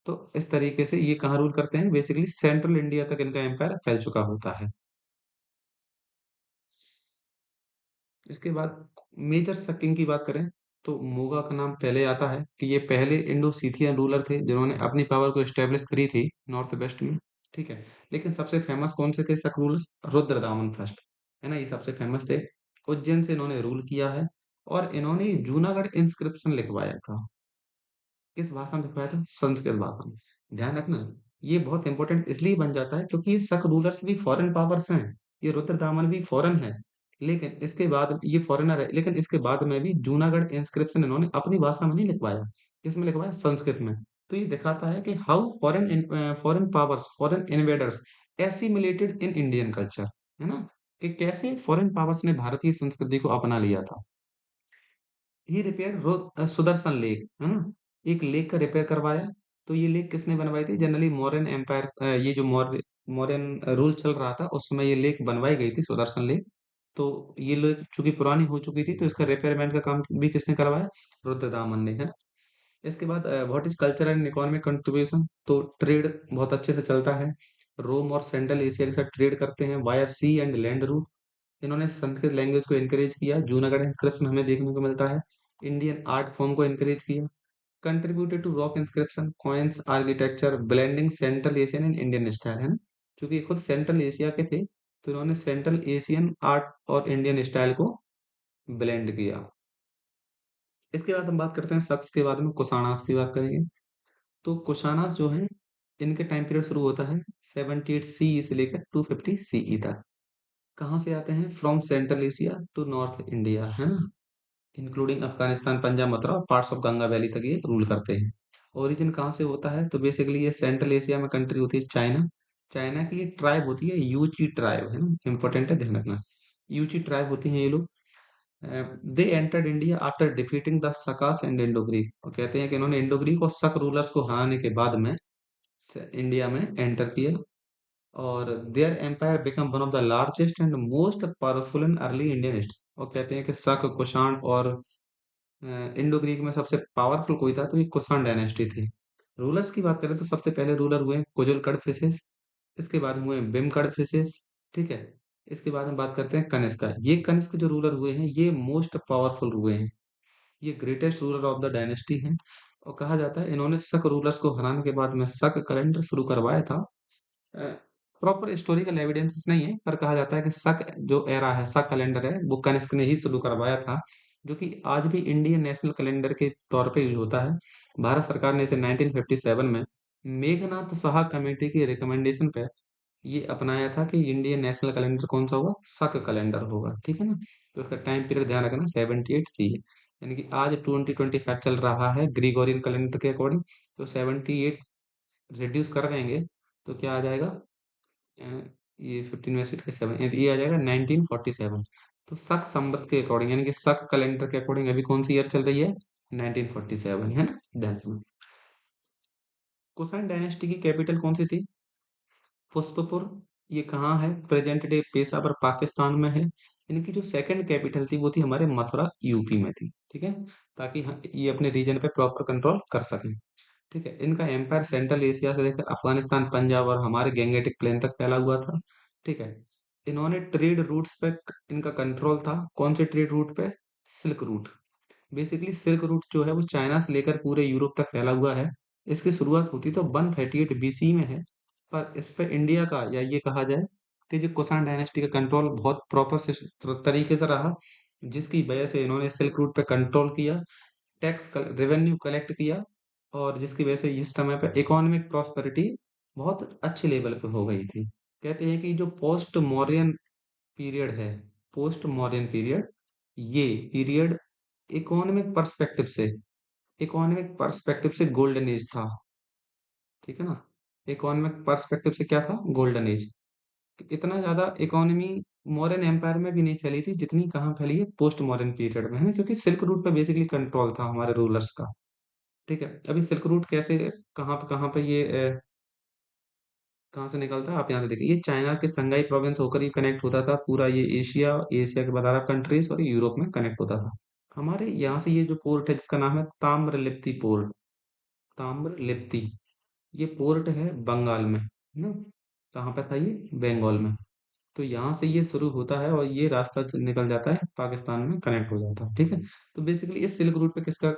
तो इस तरीके से ये कहाँ रूल करते हैं? बेसिकली सेंट्रल इंडिया तक इनका एम्पायर फैल चुका होता है। इसके बाद मेजर शक्किंग की बात करें तो मूगा का नाम पहले आता है कि ये पहले इंडो सीथियन रूलर थे, जिन्होंने अपनी पावर को एस्टेब्लिश करी थी नॉर्थ वेस्ट में, ठीक है। लेकिन सबसे फेमस कौन से थे शक रूलर्स? रुद्रदामन फर्स्ट, है ना, ये सबसे फेमस थे। उज्जैन से इन्होंने रूल किया है। और इन्होंने जूनागढ़ इंस्क्रिप्शन लिखवाया था। किस भाषा में लिखवाया था? संस्कृत भाषा में। ध्यान रखना, ये बहुत इंपॉर्टेंट इसलिए बन जाता है क्योंकि ये शक रूलर्स भी फॉरेन पावर्स हैं। ये रुद्रदामन भी फॉरेन है, लेकिन इसके बाद ये फॉरेनर है, लेकिन इसके बाद में भी जूनागढ़ इंस्क्रिप्शन इन्होंने अपनी भाषा में नहीं लिखवाया, इसमें लिखवाया संस्कृत में। तो ये दिखाता है कि how foreign powers, foreign invaders assimilated in Indian culture, है ना, कि कैसे फॉरेन पावर्स ने भारतीय संस्कृति को अपना लिया था। ही रिपेयर सुदर्शन लेक, है ना, एक लेक का रिपेयर करवाया। तो ये लेक किसने बनवाई थी? जनरली मौर्यन एम्पायर, ये जो मौर्यन रूल चल रहा था उस समय ये लेक बनवाई गई थी, सुदर्शन लेक। तो ये लेक चूंकि पुरानी हो चुकी थी, तो इसका रिपेयरमेंट का काम भी किसने करवाया? रुद्रदामन ने, है ना। इसके बाद what is cultural and economic contribution, तो ट्रेड बहुत अच्छे से चलता है। रोम और सेंट्रल एशिया के साथ ट्रेड करते हैं via sea and land route. इन्होंने संस्कृत लैंग्वेज को एनकरेज किया, जूनागढ़ इंस्क्रिप्शन हमें देखने को मिलता है। इंडियन आर्ट फॉर्म को एनकरेज किया। Contributed to rock inscription, coins, architecture, blending Central Asian and Indian style, है ना, क्योंकि खुद सेंट्रल एशिया के थे, तो इन्होंने सेंट्रल एशियन आर्ट और इंडियन स्टाइल को ब्लेंड किया। इसके बाद हम बात करते हैं शख्स के बारे में, कुषाणास की बात करेंगे। तो कुषाणास जो है, इनके टाइम पीरियड शुरू होता है 78 सीई से लेकर 250 सीई तक। कहाँ से आते हैं? From Central Asia to North India, है ना, इंक्लूडिंग अफगानिस्तान, पंजाब, मथुरा और पार्ट्स ऑफ गंगा वैली तक ये रूल करते हैं। ओरिजिन कहाँ से होता है? तो बेसिकली ये सेंट्रल एशिया में कंट्री होती है चाइना। चाइना की ये ट्राइब होती है यूची ट्राइब, है ना, इंपॉर्टेंट है, ध्यान रखना। यूची ट्राइब होती है ये लोग। They entered India after defeating the Sakas and Indo Greek, और कहते हैं कि इन्होंने इंडो ग्रीक और शक रूलर्स को हराने के बाद में इंडिया में एंटर किया। और their empire become one of the largest and most powerful in early Indian history, और कहते हैं कि शक, कुषाण और इंडो ग्रीक में सबसे पावरफुल कोई था तो ये कुषाण डायनेस्टी थी। रूलर्स की बात करें तो सबसे पहले रूलर हुए कुजुल कड़फिसेस, इसके बाद हुए बिम कड़फिसेस, ठीक है। इसके बाद हम बात करते हैं कनिष्क का। ये कनिष्क जो रूलर हुए हैं ये मोस्ट पावरफुल हुए हैं, ये greatest ruler of the dynasty हैं। और कहा जाता है इन्होंने शक रूलर्स को हराने के बाद में शक कैलेंडर शुरू करवाया था। प्रॉपर हिस्टोरिकल एविडेंसेस नहीं है, पर कहा जाता है कि शक जो एरा है, शक कैलेंडर है, वो कनिष्क ने ही शुरू करवाया था, जो कि आज भी इंडियन नेशनल कैलेंडर के तौर पे यूज होता है। भारत सरकार ने इसे 1957 में मेघनाथ साहा कमेटी की रिकमेंडेशन पे ये अपनाया था कि इंडियन नेशनल कैलेंडर कौन सा होगा? शक कैलेंडर होगा, ठीक है ना। तो इसका टाइम पीरियड ध्यान रखना 78 सी है, यानी कि आज 2025 चल रहा है ग्रिगोरियन कैलेंडर के अकॉर्डिंग। तो 78 रिड्यूस कर देंगे तो क्या आ जाएगा? अ, ये 15 में से 7, ये आ जाएगा 1947। तो शक संवत के अकॉर्डिंग, यानी कि शक कैलेंडर के अकॉर्डिंग अभी कौन सी ईयर चल रही है? 1947, है ना, ध्यान। कुषाण डायनेस्टी की कैपिटल कौन सी थी? पुष्पपुर। ये कहाँ है? प्रेजेंट डे पेशावर पाकिस्तान में है। इनकी जो सेकंड कैपिटल थी वो थी हमारे मथुरा यूपी में थी, ठीक है, ताकि ये अपने रीजन पे प्रॉपर कंट्रोल कर सकें। ठीक है, इनका एम्पायर सेंट्रल एशिया से लेकर अफगानिस्तान, पंजाब और हमारे गैंगेटिक प्लेन तक फैला हुआ था। ठीक है, इन्होंने ट्रेड रूट्स पे इनका कंट्रोल था। कौन से ट्रेड रूट पे? Silk route. Basically silk route जो है वो चाइना से लेकर पूरे यूरोप तक फैला हुआ है। इसकी शुरुआत होती तो 138 बीसी में है, पर इस पे इंडिया का, या ये कहा जाए कि जो कुषाण डायनेस्टी का कंट्रोल बहुत प्रॉपर से तरीके से रहा, जिसकी वजह से इन्होंने सिल्क रूट पे कंट्रोल किया, टैक्स रेवेन्यू कलेक्ट किया, और जिसकी वजह से इस समय पे इकोनॉमिक प्रॉस्पेरिटी बहुत अच्छे लेवल पे हो गई थी। कहते हैं कि जो पोस्ट मौर्यन पीरियड है, पोस्ट मॉडर्न पीरियड, ये पीरियड इकोनॉमिक पर्सपेक्टिव से, इकोनॉमिक पर्सपेक्टिव से गोल्डन एज था, ठीक है ना। इकोनॉमिक पर्सपेक्टिव से क्या था? Golden age. इतना ज्यादा इकोनॉमी मॉडर्न एम्पायर में भी नहीं फैली थी जितनी कहाँ फैली है? पोस्ट मॉडर्न पीरियड में, है ना, क्योंकि सिल्क रूट पे बेसिकली कंट्रोल था हमारे रूलर्स का। ठीक है, अभी सिल्क रूट कैसे, कहाँ पे ये कहाँ से निकलता है? आप यहाँ से देखिए, ये चाइना के संगाई प्रोविंस होकर ये कनेक्ट होता था, पूरा ये एशिया, एशिया के बाद अरब कंट्रीज और यूरोप में कनेक्ट होता था। हमारे यहाँ से ये जो पोर्ट है जिसका नाम है ताम्रलिप्ति पोर्ट, ताम्रलिप्ति, ये पोर्ट है बंगाल में, है ना। कहाँ पे था ये? बंगाल में। तो यहाँ से ये शुरू होता है और ये रास्ता निकल जाता है पाकिस्तान में कनेक्ट हो जाता है, ठीक है। तो बेसिकली इस सिल्क रूट पे किसका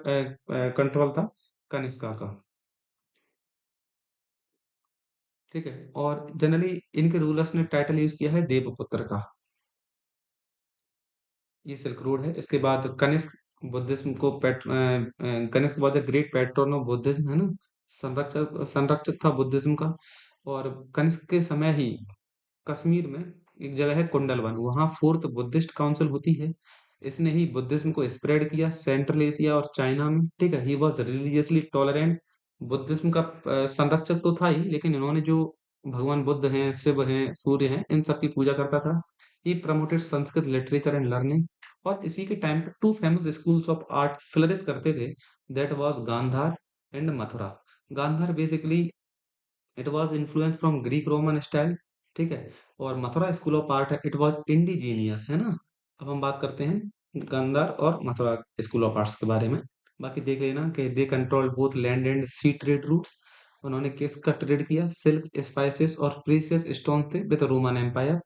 कंट्रोल था? कनिष्का का। ठीक है, और जनरली इनके रूलर्स ने टाइटल यूज किया है देवपुत्र का। ये सिल्क रोड है। इसके बाद कनिष्क बुद्धिज्म को Kanishka was a great patron of Buddhism, है ना, संरक्षक संरक्षक था बुद्धिज्म का। और कनिष्क के समय ही कश्मीर में एक जगह है कुंडलवन, वहाँ फोर्थ बुद्धिस्ट काउंसिल होती है। इसने ही बुद्धिज्म को स्प्रेड किया सेंट्रल एशिया और चाइना में, ठीक है। He was religiously tolerant. Buddhism का संरक्षक तो था ही, लेकिन इन्होंने जो भगवान बुद्ध हैं, शिव हैं, सूर्य हैं, इन सब की पूजा करता था। He promoted Sanskrit literature and learning. और इसी के टाइम पे two famous schools of art flourish करते थे, that was Gandhara and Mathura. Gandhara basically it was influence from Greek Roman style, ठीक है। और मथुरा स्कूल ऑफ आर्ट है, इट वाज इंडिजीनियस, है ना। अब हम बात करते हैं गांधार और मथुरा स्कूल ऑफ आर्ट्स के बारे में। बाकी देख लेना कि they control both land and sea trade routes. उन्होंने किसका ट्रेड किया? सिल्क, स्पाइसेस और प्रीशियस स्टोन थे with Roman empire.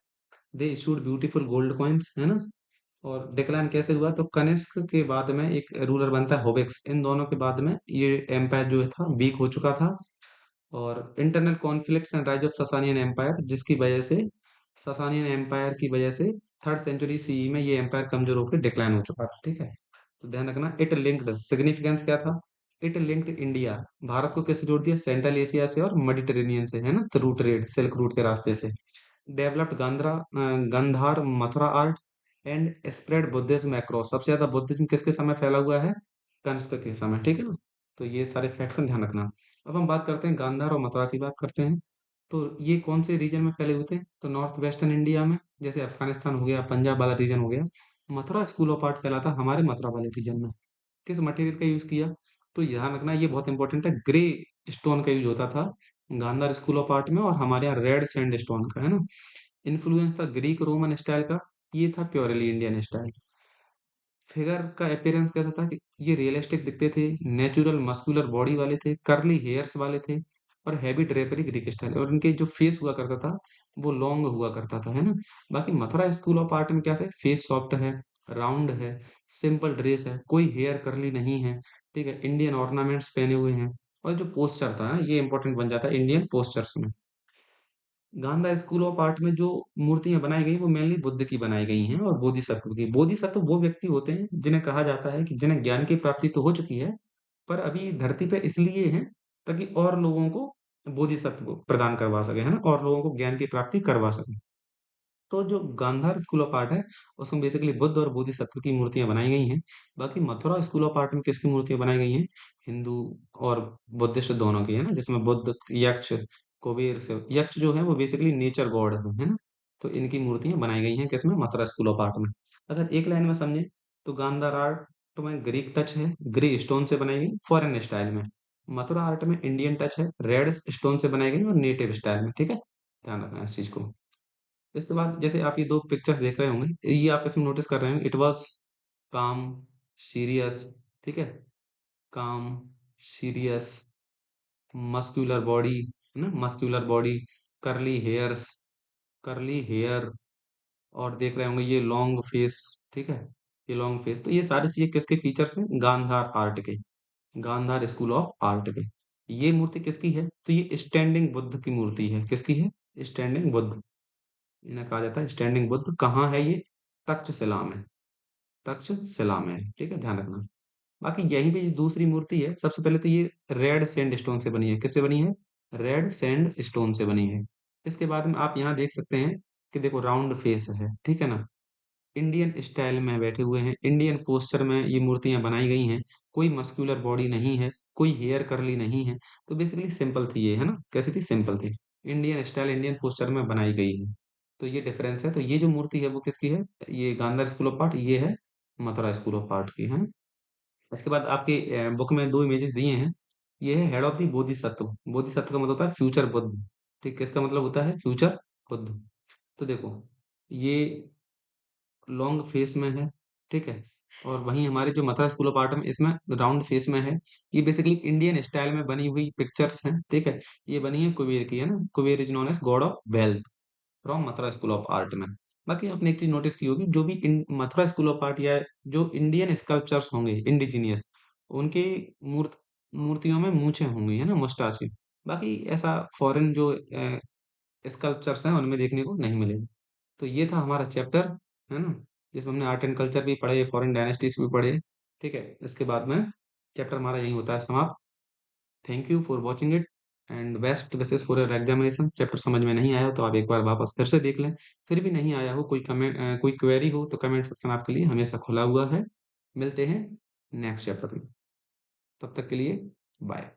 They issued beautiful gold coins, है ना। और डिक्लाइन कैसे हुआ? तो कनिष्क के बाद में एक रूलर बनता है होबेक्स, इन दोनों के बाद में ये एम्पायर जो था वीक हो चुका था। और internal conflicts and rise of Sasanian empire, जिसकी वजह से ससानियन एम्पायर की वजह से थर्ड सेंचुरी सीई में ये एम्पायर कमजोर होकर डिक्लाइन हो चुका था, ठीक है। तो ध्यान रखना, इट लिंक्ड, सिग्निफिकेंस क्या था? इट लिंक्ड इंडिया, भारत को किससे जोड़ दिया? सेंट्रल एशिया से और मेडिटेरेनियन से, है ना, थ्रू ट्रेड, सिल्क रूट के रास्ते से। Developed Gandhara Mathura art and spread Buddhism across. सबसे ज्यादा बुद्धिज्म किसके समय फैला हुआ है? कनिष्क के समय, ठीक है ना। तो ये सारे फैक्ट्स ध्यान रखना। अब हम बात करते हैं गांधार और मथुरा की बात करते हैं। तो ये कौन से रीजन में फैले हुए थे? तो नॉर्थ वेस्टर्न इंडिया में, जैसे अफगानिस्तान हो गया, पंजाब वाला रीजन हो गया। मथुरा स्कूल ऑफ आर्ट फैला था हमारे मथुरा वाले रीजन में। किस मटेरियल का यूज किया? तो ध्यान रखना, ये बहुत इंपॉर्टेंट है, ग्रे स्टोन का यूज होता था गांधार स्कूल ऑफ आर्ट में, और हमारे यहाँ रेड सैंड स्टोन का, है ना। इन्फ्लुएंस था ग्रीक रोमन स्टाइल का, ये था प्योरली इंडियन स्टाइल। फिगर का अपीयरेंस कैसा था कि ये रियलिस्टिक दिखते थे, नेचुरल मस्कुलर बॉडी वाले थे, कर्ली हेयर्स वाले थे, और हैवी ड्रेपरी ग्रीक स्टाइल, और इनके जो फेस हुआ करता था वो लॉन्ग हुआ करता था, है ना। बाकी मथुरा स्कूल ऑफ आर्ट में क्या था? फेस सॉफ्ट है, राउंड है, सिंपल ड्रेस है, कोई हेयर कर्ली नहीं है, ठीक है। इंडियन ऑर्नामेंट्स पहने हुए हैं, और जो पोस्चर था ये इंपॉर्टेंट बन जाता है इंडियन पोस्चर्स में। गांधा स्कूल ऑफ आर्ट में जो मूर्तियां बनाई गई वो मेनली बुद्ध की बनाई गई हैं और बोधिसत्व की। बोधिसत्व वो व्यक्ति होते हैं जिन्हें कहा जाता है कि जिन्हें ज्ञान की प्राप्ति तो हो चुकी है, पर अभी धरती पे इसलिए हैं ताकि और लोगों को बोधिसत्व प्रदान करवा सके, है ना, और लोगों को ज्ञान की प्राप्ति करवा सके। तो जो गांधार स्कूल ऑफ आर्ट है उसमें बेसिकली बुद्ध और बोधिसत्व की मूर्तियां बनाई गई हैं। बाकी मथुरा स्कूल ऑफ आर्ट में किसकी मूर्तियां बनाई गई हैं? हिंदू और बुद्धिस्ट दोनों की, है ना, जिसमें बुद्ध, यक्ष, कुबेर से, यक्ष जो है वो बेसिकली नेचर गॉड है ना। तो इनकी मूर्तियां बनाई गई हैं किसमें? मथुरा स्कूल ऑफ आर्ट में। अगर एक लाइन में समझे तो गांधार आर्ट तो में ग्रीक टच है, ग्रे स्टोन से बनाई गई फॉरेन स्टाइल में। मथुरा आर्ट में इंडियन टच है, रेड स्टोन से बनाई गई और नेटिव स्टाइल में, ठीक है। ध्यान रखना इस चीज को। इसके बाद जैसे आप ये दो पिक्चर्स देख रहे होंगे, ये आप इसमें नोटिस कर रहे होंगे, इट वाज काम, सीरियस, ठीक है, काम, सीरियस, मस्कुलर बॉडी, है ना, muscular body, curly hairs, curly hair, और देख रहे होंगे ये लॉन्ग फेस, ठीक है, ये लॉन्ग फेस। तो ये सारी चीजें किसके फीचर्स हैं? गांधार आर्ट के, गांधार स्कूल ऑफ आर्ट के। ये मूर्ति किसकी है? तो ये स्टैंडिंग बुद्ध की मूर्ति है। किसकी है? स्टैंडिंग बुद्ध, इन्हें कहा जाता है स्टैंडिंग बुद्ध। कहाँ है ये? तक्षशिला में, तक्षशिला में, ठीक है, ध्यान रखना। बाकी यहीं पे जो दूसरी मूर्ति है, सबसे पहले तो ये रेड सैंड स्टोन से बनी है। किससे बनी है? रेड सैंड स्टोन से बनी है। इसके बाद में आप यहाँ देख सकते हैं कि देखो राउंड फेस है, ठीक है ना, इंडियन स्टाइल में बैठे हुए हैं, इंडियन पोस्चर में ये मूर्तियां बनाई गई हैं। कोई मस्कुलर बॉडी नहीं है, कोई हेयर कर्ली नहीं है। तो बेसिकली सिंपल थी ये, है ना, कैसी थी? सिंपल थी। इंडियन स्टाइल, इंडियन पोस्चर में बनाई गई है। तो ये डिफरेंस है। तो ये जो मूर्ति है वो किसकी है? ये गांधार स्कूल ऑफ आर्ट, ये है मथुरा स्कूल ऑफ आर्ट की, है ना। इसके बाद आपके बुक में दो इमेजेस दिए हैं। ये है head of the Bodhisattva. Bodhisattva का मतलब होता है फ्यूचर बुद्ध, ठीक, इसका मतलब होता है फ्यूचर बुद्ध। तो देखो ये लॉन्ग फेस में है, ठीक है, और वहीं हमारे जो मथुरा स्कूल ऑफ आर्ट में इसमें राउंड फेस में है। ये बेसिकली इंडियन स्टाइल में बनी हुई पिक्चर्स हैं, ठीक है। ये बनी है कुबेर की, है ना, Kubera is known as god of wealth from Mathura school of art में। बाकी आपने एक चीज नोटिस की होगी, जो भी मथुरा स्कूल ऑफ आर्ट या जो इंडियन स्कल्पचर्स होंगे इंडिजीनियस, उनके मूर्तियों में मूछें होंगी, है ना, मुस्टाच। बाकी ऐसा फॉरेन जो स्कल्पचर्स हैं उनमें देखने को नहीं मिलेगा। तो ये था हमारा चैप्टर, है ना, जिसमें हमने आर्ट एंड कल्चर भी पढ़े, फॉरेन डायनेस्टीज भी पढ़े, ठीक है। इसके बाद में चैप्टर हमारा यही होता है समाप्त। Thank you for watching it. And best wishes for your examination. Chapter समझ में नहीं आया हो तो आप एक बार वापस फिर से देख लें। फिर भी नहीं आया हो, कोई कमेंट कोई क्वेरी हो तो कमेंट सेक्शन आपके लिए हमेशा खुला हुआ है। मिलते हैं नेक्स्ट चैप्टर में, तब तक के लिए बाय।